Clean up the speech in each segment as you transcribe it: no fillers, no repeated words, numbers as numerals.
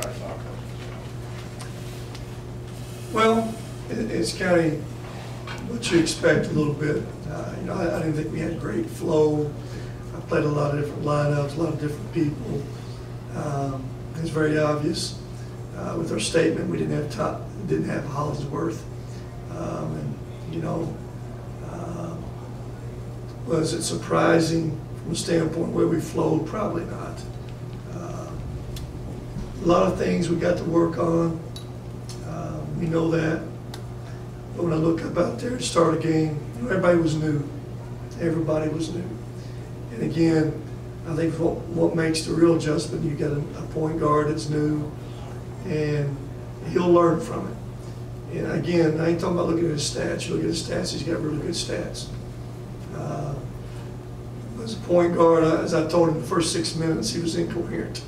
start soccer? Well, it's kind of what you expect a little bit. You know, I didn't think we had great flow. I played a lot of different lineups, a lot of different people. It's very obvious with our statement we didn't have Hollingsworth, and you know, was it surprising from a standpoint where we flowed? Probably not. A lot of things we got to work on. We know that. But when I look up out there to start a game, you know, everybody was new. Everybody was new. And again, I think what makes the real adjustment, you got a point guard that's new, and he'll learn from it. And again, I ain't talking about looking at his stats. You look at his stats, he's got really good stats. As a point guard, as I told him the first 6 minutes, he was incoherent.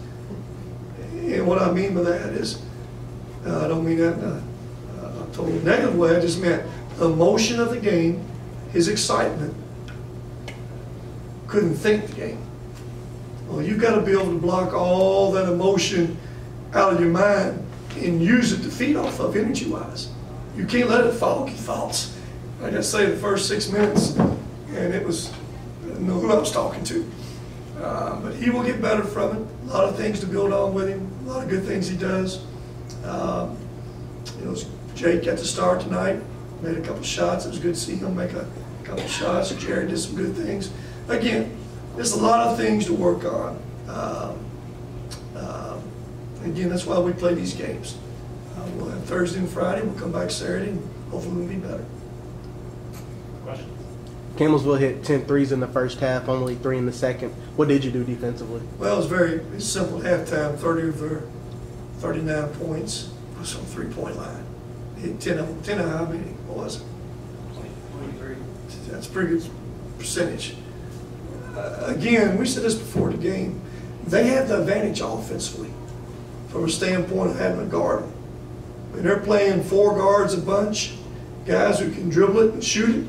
And what I mean by that is, I don't mean that in a totally negative way. I just meant the emotion of the game, his excitement, couldn't think the game. Well, you've got to be able to block all that emotion out of your mind and use it to feed off of energy-wise. You can't let it fog your thoughts. Like I say, the first 6 minutes, and it was, I didn't know who I was talking to. But he will get better from it. A lot of things to build on with him. A lot of good things he does. You know, Jake got to start tonight. Made a couple shots. It was good to see him make a couple shots. Jerry did some good things. Again, there's a lot of things to work on. Again, that's why we play these games. We'll have Thursday and Friday. We'll come back Saturday, and hopefully we'll be better. Questions? Campbellsville hit 10 threes in the first half, only 3 in the second. What did you do defensively? Well, it's simple at halftime. 30 of their 39 points was on three-point line. Hit 10 of how many? What was it? 23. That's a pretty good percentage. Again, we said this before the game. They have the advantage offensively from a standpoint of having a guard. When they're playing 4 guards a bunch, guys who can dribble it and shoot it,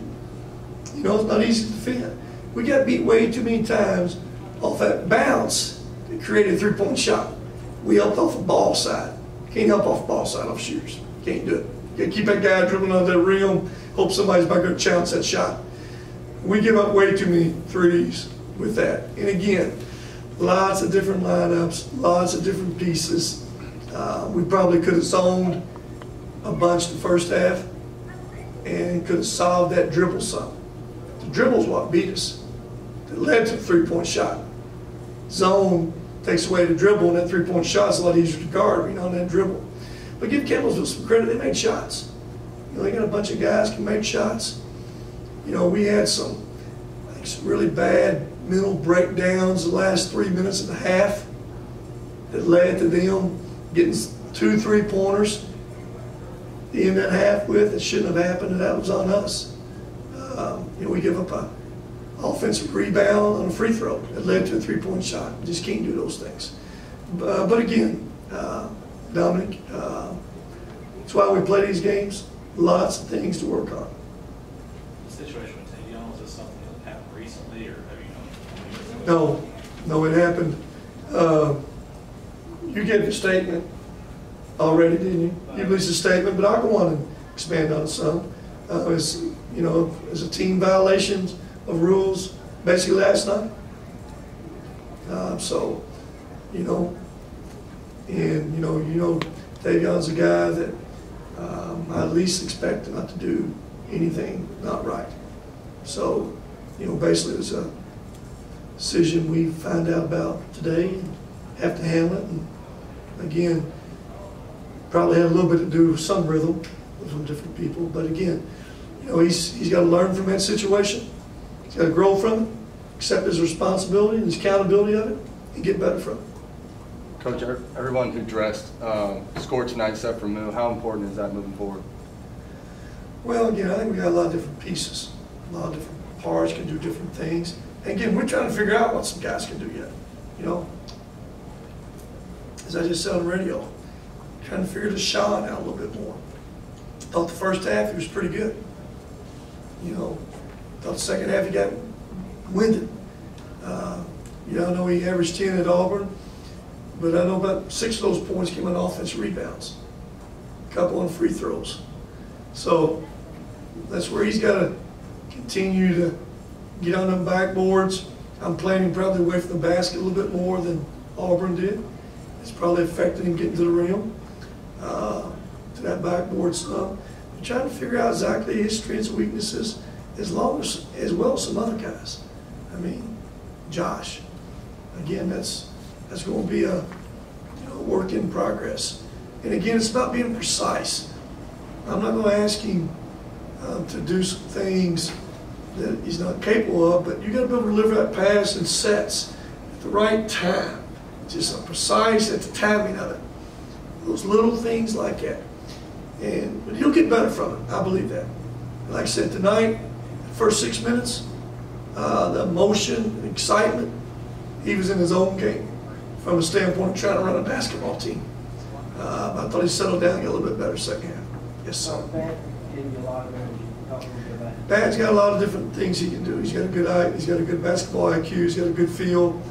you know, it's not easy to defend. We got beat way too many times off that bounce that created a three-point shot. We helped off the ball side. Can't help off the ball side off shooters. Can't do it. You got to keep that guy dribbling under that rim, hope somebody's not going to challenge that shot. We give up way too many threes with that. And again, lots of different lineups, lots of different pieces. We probably could have zoned a bunch the first half and could have solved that dribble some. The dribble's what beat us. It led to the three-point shot. Zone takes away the dribble, and that three-point shot's a lot easier to guard, you know, on that dribble. But give Campbellsville some credit, they made shots. You know, they got a bunch of guys who can make shots. You know, we had some really bad mental breakdowns the last 3 minutes of the half that led to them getting 2 3-pointers to end that half with. It shouldn't have happened, and that was on us. You know, we give up an offensive rebound on a free throw that led to a three-point shot. You just can't do those things. But again, Dominic, that's why we play these games. Lots of things to work on. The situation with Tavion, was this something that happened recently, or have you known? No, it happened. You gave a statement already, didn't you? You released a statement, but I'll go on and expand on it some. As you know, as a team violations of rules, basically last night. So, you know, and you know, Tavion's a guy that I at least expect not to do anything not right. So, you know, basically it was a decision we find out about today and have to handle it. And again, probably had a little bit to do with some rhythm from different people. But again, you know, he's got to learn from that situation. He's got to grow from it, accept his responsibility and his accountability of it, and get better from it. Coach, everyone who dressed scored tonight except for Moo. How important is that moving forward? Well, again, I think we got a lot of different pieces. A lot of different parts can do different things. And again, we're trying to figure out what some guys can do yet. You know, as I just said on the radio, trying to figure the shot out a little bit more. Thought the first half he was pretty good. You know, thought the second half he got winded. You know, I know he averaged 10 at Auburn, but I know about 6 of those points came on offensive rebounds, a couple on free throws. So that's where he's got to continue to get on them backboards. I'm planning probably away from the basket a little bit more than Auburn did. It's probably affected him getting to the rim, to that backboard some. I'm trying to figure out exactly his strengths and weaknesses, as well as some other guys. I mean, Josh. Again, that's going to be a work in progress. And again, it's about being precise. I'm not going to ask him to do some things that he's not capable of, but you got to be able to deliver that pass in sets at the right time. Just a precise at the timing of it. Those little things like that. But he'll get better from it. I believe that. Like I said, tonight, the first 6 minutes, the emotion and excitement, he was in his own game from a standpoint of trying to run a basketball team. I thought he settled down and got a little bit better second half. Yes, sir. Bad's got a lot of different things he can do. He's got a good eye. He's got a good basketball IQ. He's got a good feel.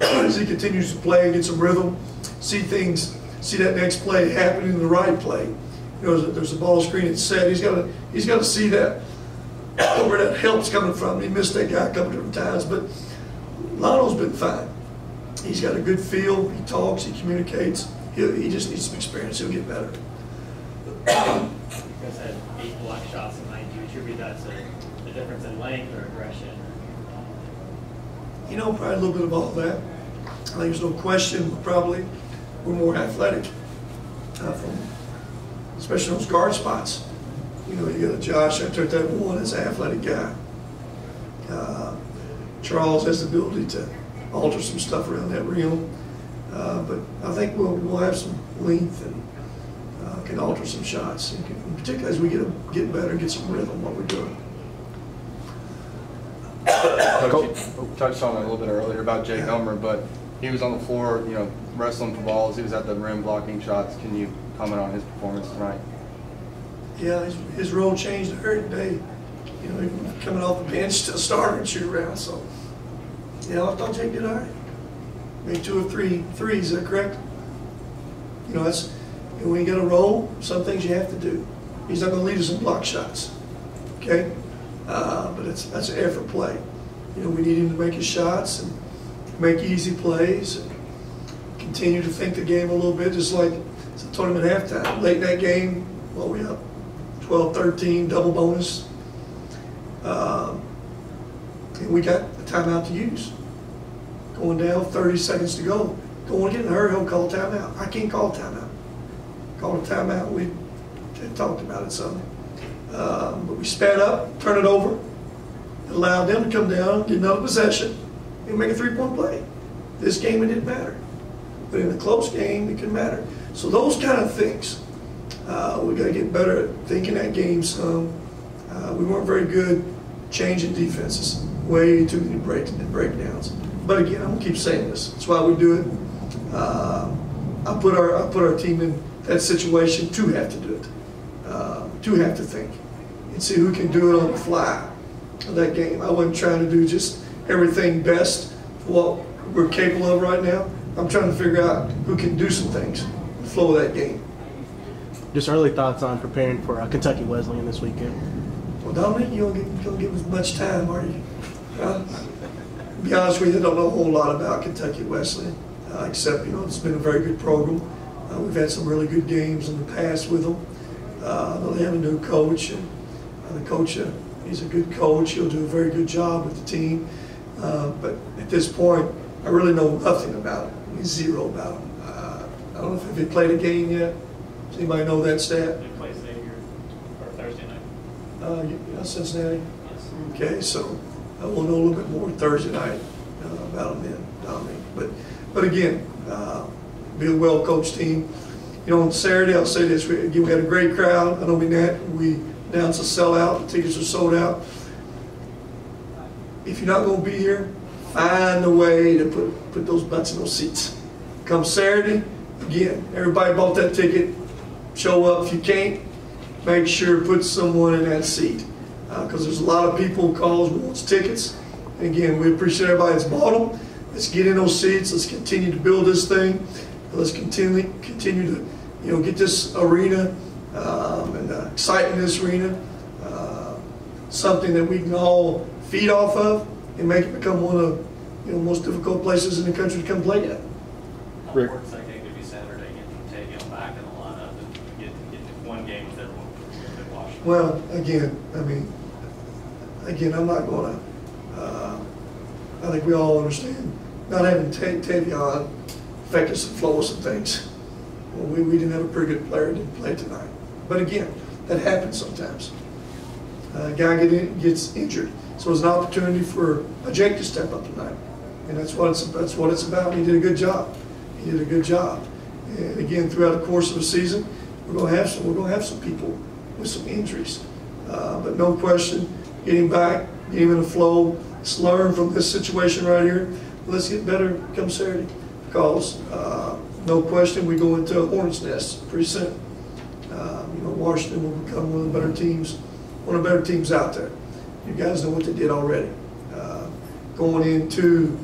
As he continues to play and get some rhythm, see that next play happening in the right play. There's a ball screen that's set. He's got to see that where that help's coming from. He missed that guy a couple different times, but Lionel's been fine. He's got a good feel. He talks. He communicates. He just needs some experience. He'll get better. You guys had 8 block shots tonight. Do you attribute that to the difference in length or aggression? Probably a little bit of all that. I think there's no question. Probably we're more athletic, especially those guard spots. You got a Josh. I took that one. It's an athletic guy. Charles has the ability to alter some stuff around that rim, but I think we'll have some length and can alter some shots, and particularly as we get better, get some rhythm what we're doing. Coach, you touched on it a little bit earlier about Jay Gummer, but he was on the floor, wrestling for balls. He was at the rim blocking shots. Can you comment on his performance tonight? Yeah, his role changed every day. Coming off the bench to start and shoot around. So, I thought Jake did all right. Made 2 or 3 threes. Is that correct? That's when you get a roll. Some things you have to do. He's not going to lead us in block shots. Okay, but that's an effort play. We need him to make his shots and make easy plays and continue to think the game a little bit, just like I told him at halftime. Late in that game, we up 12-13, double bonus. And we got a timeout to use. Going down, 30 seconds to go. Don't want to get in a hurry, he'll call a timeout. I can't call a timeout. Call a timeout, we talked about it some. But we sped up, turn it over, it allowed them to come down, get another possession, and make a 3-point play. This game, it didn't matter. But in a close game, it can matter. So those kind of things, we got to get better at thinking that game some. We weren't very good changing defenses. Way too many breakdowns. But again, I'm gonna keep saying this. That's why we do it. I put our team in that situation to have to do it, to have to think and see who can do it on the fly of that game. I wasn't trying to do just everything best for what we're capable of right now. I'm trying to figure out who can do some things, the flow of that game. Just early thoughts on preparing for Kentucky Wesleyan this weekend. Well, Dominic, you don't give us much time, are you? To be honest with you, I don't know a whole lot about Kentucky Wesleyan, except it's been a very good program. We've had some really good games in the past with them. They have a new coach, and the coach, he's a good coach. He'll do a very good job with the team. But at this point, I really know nothing about him. I mean, zero about him. I don't know if he played a game yet. Does anybody know that stat? They play Xavier for Thursday night. Cincinnati? Yes. Okay, so we'll know a little bit more Thursday night about them then, Dominic. But again, be a well-coached team. On Saturday, I'll say this, we had a great crowd. I know we announced a sellout. The tickets are sold out. If you're not going to be here, find a way to put those butts in those seats. Come Saturday, again, everybody bought that ticket. Show up. If you can't, make sure to put someone in that seat. Because there's a lot of people who calls who wants tickets. And again, we appreciate everybody that's bought them. let's get in those seats. Let's continue to build this thing. Let's continue to, get this arena and excitement in this arena something that we can all feed off of and make it become one of the most difficult places in the country to come play at. How Rick. important is that game to be Saturday, getting Tavion back in the lineup and get one game with everyone watching? Well, again, I'm not going to. I think we all understand not having Tavion affected some flow of some things. Well, we didn't have a pretty good player, didn't play tonight. But again, that happens sometimes. A guy gets injured, so it's an opportunity for a Jake to step up tonight, and that's what it's about. He did a good job. He did a good job. And again, throughout the course of the season, we're going to have some people with some injuries, but no question, get him back, get him in the flow. Let's learn from this situation right here. Let's get better come Saturday, because no question we go into a hornet's nest pretty soon. Washington will become one of the better teams out there. You guys know what they did already. Going into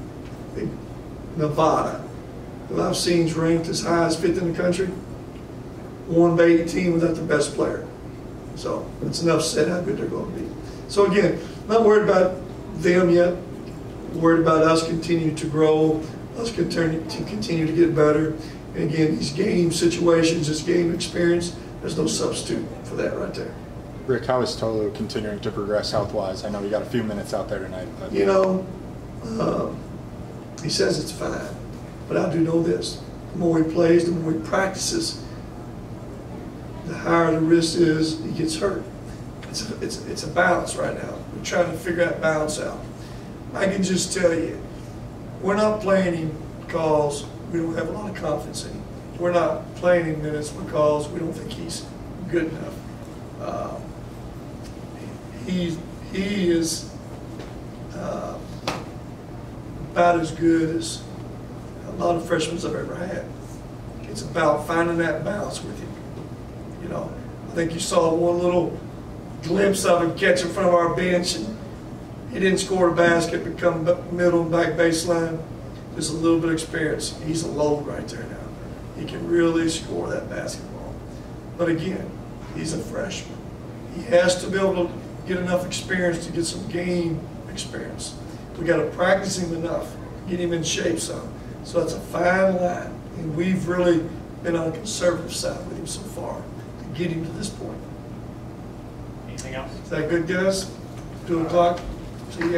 Nevada, who I've seen ranked as high as 5th in the country, 1-8 team without the best player. So that's enough said how good they're going to be. So again, not worried about them yet. Worried about us continuing to grow, us continue to get better. And again, these game situations, this game experience, there's no substitute for that right there. Rick, how is Tolu continuing to progress health-wise? I know we got a few minutes out there tonight. But. He says it's fine, but I do know this. The more he plays, the more he practices, the higher the risk is he gets hurt. It's a balance right now. We're trying to figure that balance out. I can just tell you, we're not playing him because we don't have a lot of confidence in him. We're not playing him minutes because we don't think he's good enough. He is about as good as a lot of freshmen I've ever had. It's about finding that balance with him. I think you saw one little glimpse of him catch in front of our bench, and he didn't score a basket, but come middle and back baseline. Just a little bit of experience. He's a load right there now. He can really score that basketball. But again, he's a freshman. He has to be able to get enough experience to get some game experience. We got to practice him enough, get him in shape some. So that's a fine line, and we've really been on the conservative side with him so far to get him to this point. Anything else? Is that good, guys? 2 o'clock. See you guys.